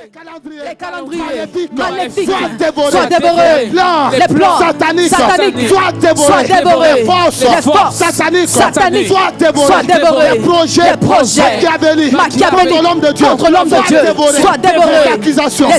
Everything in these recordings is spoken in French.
Les calendriers maléfiques soient dévorés. Les plans sataniques soient dévorés. Les forces sataniques soient dévorés. Les projets machiavéliques contre l'homme de Dieu soient dévorés. Les accusations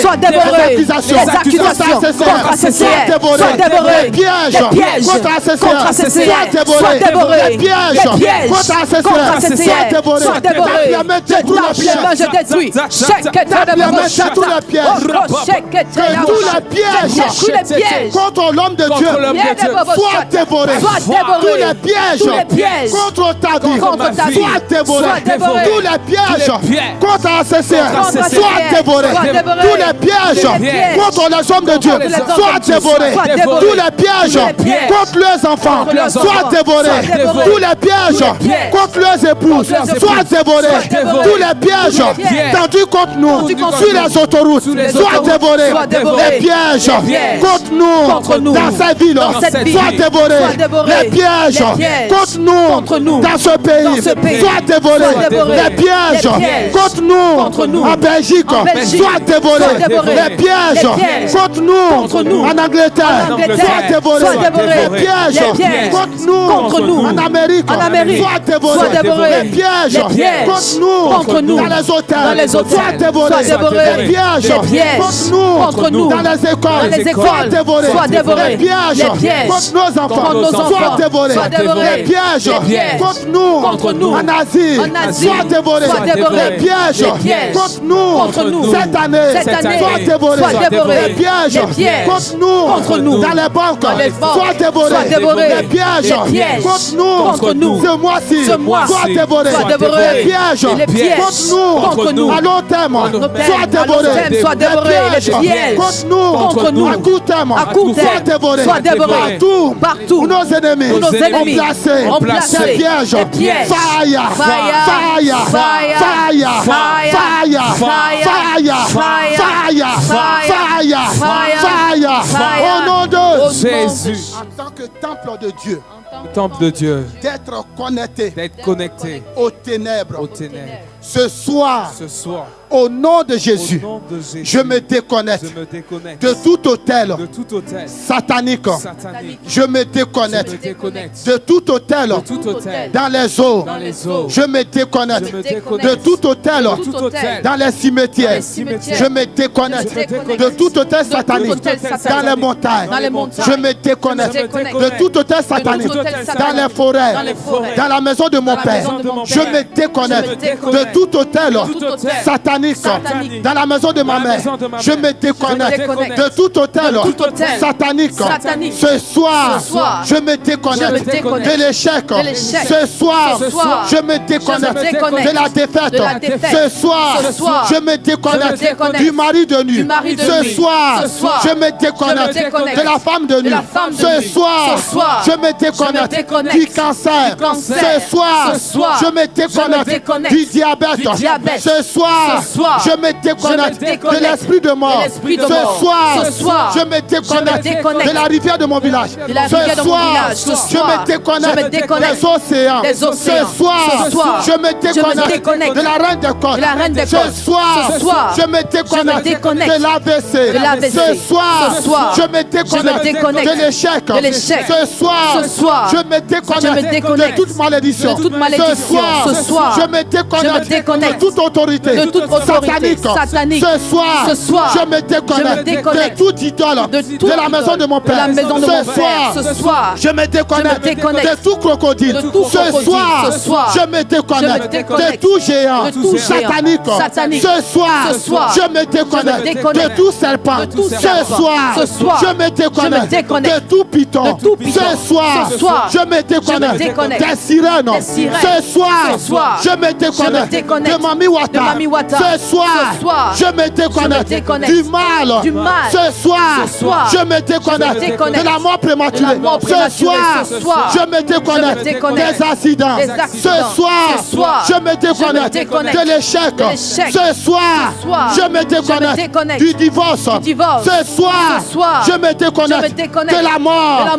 soient dévorées. soient dévorées. Les pièges contre ACCR soient dévorés. Les pièges contre ACCR soient dévorés. Je détruis tous les pièges contre l'homme de Dieu soient dévorés. Tous les pièges contre ta vie soient dévorés. Tous les pièges contre ACCR soient dévorés. Tous les pièges contre les hommes de Dieu soient dévorés. Tous les pièges contre leurs enfants soient dévorés. Tous les pièges contre leurs épouses soient dévorés. Tous les pièges tendus contre nous sur les autoroutes soient dévorés. Les pièges contre nous dans cette ville soient dévorés. Les pièges contre nous dans ce pays soient dévorés. Les pièges contre nous en Belgique soient dévorés. Les pièges contre nous en Angleterre soient dévorés. Les pièges contre nous en Amérique soient dévorés. Les pièges contre nous dans les hôtels soient dévorés. Les pièges contre nous dans les écoles soient dévorés. Les pièges contre nos enfants soient dévorés. Les pièges contre nous en Asie soient dévorés. Les pièges contre nous cette année soient dévorés. Les pièges contre nous dans les banques soient dévorés. Les pièges contre nous ce mois-ci soient dévorés. Les pièges contre nous à long terme soient dévorés. Les pièges contre nous à court terme soient dévorés. Partout où nos ennemis ont placé ces pièges. Fire. Au nom de Jésus. En tant que temple de Dieu. Le temple de Dieu. D'être connecté aux ténèbres. Ce soir, au nom de Jésus, je me déconnecte de tout hôtel satanique. Je me déconnecte de tout hôtel dans les eaux. Je me déconnecte de tout hôtel dans les cimetières. Je me déconnecte de tout hôtel satanique dans les montagnes. Je me déconnecte de tout hôtel satanique dans les forêts, dans la maison de mon père. Je me déconnecte de tout hôtel satanique dans la maison de ma mère. Je me déconnecte de tout hôtel satanique. Ce soir, je me déconnecte de l'échec. Ce soir, je me déconnecte de la défaite. Ce soir, je me déconnecte du mari de nuit. Ce soir, je me déconnecte de la femme de nuit. Ce soir, je me déconnecte du cancer. Ce soir, je me déconnecte du diabète. Ce soir, je me déconnecte de l'esprit de mort. Ce soir, je me déconnecte de la rivière de mon village. Ce soir, je me déconnecte des océans. Ce soir, je me déconnecte de la reine des côtes. Ce soir, je me déconnecte de l'AVC. Ce soir, je me déconnecte de l'échec. Ce soir, je me déconnecte de toute malédiction. Ce soir, je me déconnecte de toute autorité satanique. Ce soir, je me déconnecte de toute idole de la maison de mon père. Ce soir, je me déconnecte de tout crocodile. Ce soir, je me déconnecte de tout géant satanique. Ce soir, je me déconnecte de tout serpent. Ce soir, je me déconnecte de tout python. Ce soir, je me déconnecte des sirènes. Ce soir, je me déconnecte de Mami Wata. Ce soir, je me déconnecte du mal. Ce soir, je me déconnecte de la mort prématurée. Ce soir, je me déconnecte des accidents. Ce soir, je me déconnecte de l'échec. Ce soir, je me déconnecte du divorce. Ce soir, je me déconnecte de la mort.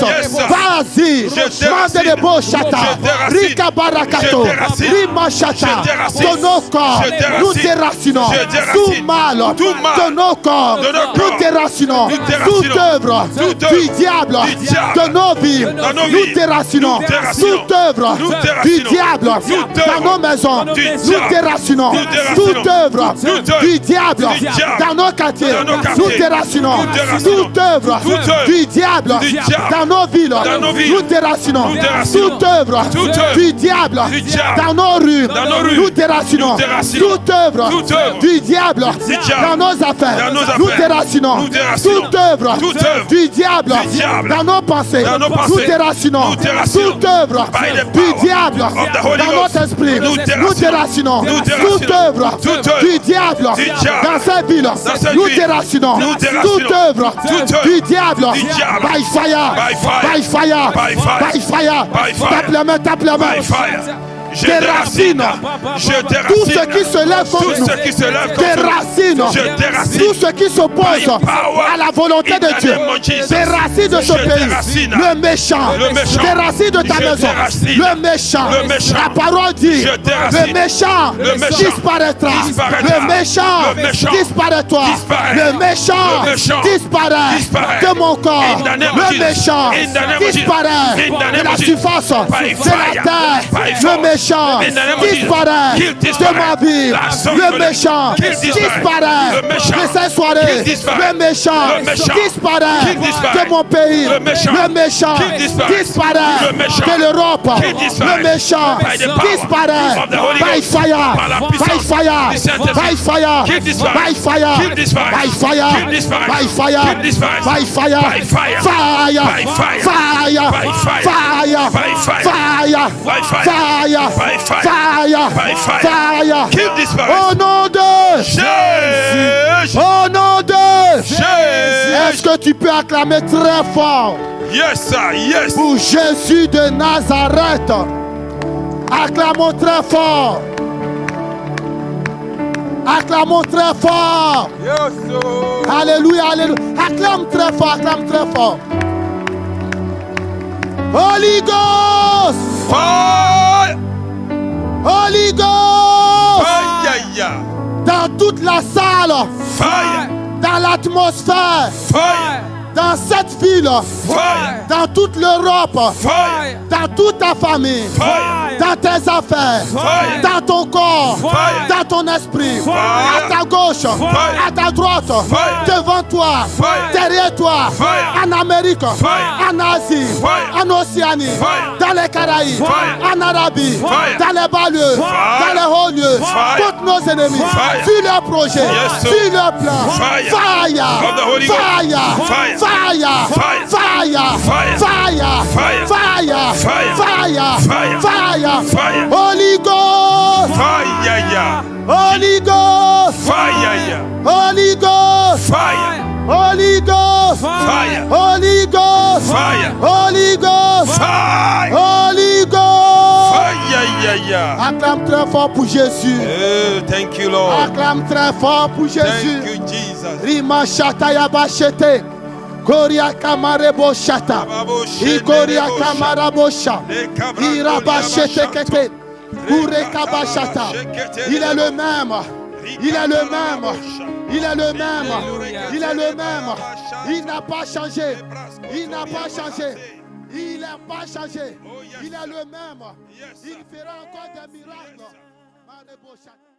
Yes, sir. Vas-y. Je déracine. Mande de beau chata. Je déracine. Rika barakato. Je déracine. Rima chata. Je déracine. De nos corps. Je déracine. Nous déracinons. Je déracine. Tout mal. Tout mal. De nos corps. De nos Nous corps. déracinons. Nous déracinons. Toute œuvre. Toute Du œuvre. diable. Du diable. De nos vies. Dans nos Nous vies. déracinons. Nous déracinons. Toute œuvre. Nous Du déracinons. diable. Toute Dans œuvre. nos maisons. Du Nous diable. déracinons. Nous déracinons. Toute œuvre. Toute œuvre. Du diable. Du diable. Dans nos quartiers. Dans nos quartiers. Nous déracinons. Nous déracinons. Toute œuvre. Toute œuvre. Du diable. Du diable. Dans nos villes. Dans nos villes. Nous déracinons. Nous déracinons. Toute œuvre. Toute œuvre. Du diable. Du diable. Dans nos rues. Dans nos rues. Nous déracinons. Nous déracinons. Toute œuvre. Toute œuvre. Du diable. Du diable. Dans nos affaires. Dans nos affaires. Nous déracinons. Nous déracinons. Toute œuvre. Toute œuvre. Du diable. Du diable. Dans nos pensées. Dans nos Nous pensées. déracinons. Nous déracinons. Toute œuvre. By the Du power diable. of the Holy Dans Ghost. notre esprit. Nous déracinons. Nous déracinons. Nous déracinons. Toute œuvre. Toute œuvre. Du diable. Du diable. Dans cette ville. cette Nous ville. déracinons. Nous déracinons. Toute œuvre. Toute œuvre. Du diable. Du diable. By fire. By fire. By fire. By fire. By fire. By fire. Tape la main. Tape la main. By fire. Je Déracine. déracine. Je Tout ce déracine. qui se lève contre Tout nous. ce qui se lève contre nous. Déracine. Je déracine. Tout ce qui s'oppose By power. à la volonté In de the Dieu. name of Jesus. Déracine de ce Je pays. déracine. Le méchant. Le méchant. Déracine de ta Je maison. déracine. Le méchant. Le méchant. La parole dit. Je déracine. Le méchant. Le méchant. Disparaîtra. Disparaîtra. Le méchant. Le méchant. Disparaîtra. Disparaît. Le méchant. Le méchant. Disparaît. Disparaît. De mon corps. In the name of Le Jesus. méchant. In the name of Jesus. Disparaît. In the name De la of Jesus. surface By de fire. la terre. By Le force. méchant. In the name of Jesus. Disparaît. Qu'il De disparaît. ma vie. La somme Le de méchant. Qu'il disparaît. Disparaît. Le méchant. De cette soirée. Qu'il disparaît. Le méchant. Le méchant. Disparaît. Qu'il disparaît. De mon pays. Le méchant. Le méchant. Qu'il disparaît. Disparaît. Le méchant. De l'Europe. Qu'il disparaît. Le méchant. By the power Disparaît. of the Holy By Ghost. fire. Par la By puissance fire. du Saint-Esprit. By fire. Qu'il disparaît. By fire. Qu'il disparaît. By fire. Qu'il disparaît. By fire. Qu'il disparaît. By fire. By fire. Fire. By fire. Fire. By fire. Fire. By fire. Fire. By fire. Fire. By fire. Fire. By fire. Fire. Qu'il disparaît. Au nom de Jésus. Au nom de Jésus. Est-ce que tu peux acclamer très fort Yes, sir. Yes. pour Jésus de Nazareth? Acclamons très fort. Acclamons très fort. Yes, sir. Alléluia, alléluia. Acclame très fort, acclame très fort. Holy Ghost. Fire. Holy Ghost. Fire. Dans toute la salle, Fire. dans l'atmosphère, Fire. dans cette ville, Fire. dans toute l'Europe, Fire. dans toute ta famille, Fire. dans tes affaires, Fire. dans ton corps, Fire. dans ton esprit, Fire. à ta gauche, Fire. à ta droite, Fire. devant toi, Fire. derrière toi, Fire. en Amérique, Fire. en Asie, Fire. en Océanie, Fire. dans les Caraïbes, Fire. en Arabie, Fire. dans les banlieues, Fire. dans les hauts lieux, Fire. contre nos ennemis, Fire. sur leurs projets, Yes, sir. sur leurs plans. Fire. Fire. Of the Holy Ghost. Fire. Fire. Fire. Fire. Fire. Fire. Fire. Fire. Fire. Fire. Fire. Fire. Fire. Fire. Holy Ghost. Fire. Holy Ghost. Fire. Holy Ghost. Fire. Holy Ghost. Fire. Holy Ghost. Fire. Holy Ghost. Fire. Holy Ghost. Fire. Acclame très fort pour Jésus. Oh, thank you, Lord. Acclame très fort pour Jésus. Thank you, Jesus. Rima shata ya bashete. Koria kamare boshata. Ikoria kamara bosha. Ira bashete kete. Kure kabashata. Il est le même. Il est le même. Il est le même. Il est le même. Il n'a pas changé. Il n'a pas changé. Il n'a pas changé. Il est le même. Il fera encore des miracles. Mare boshata.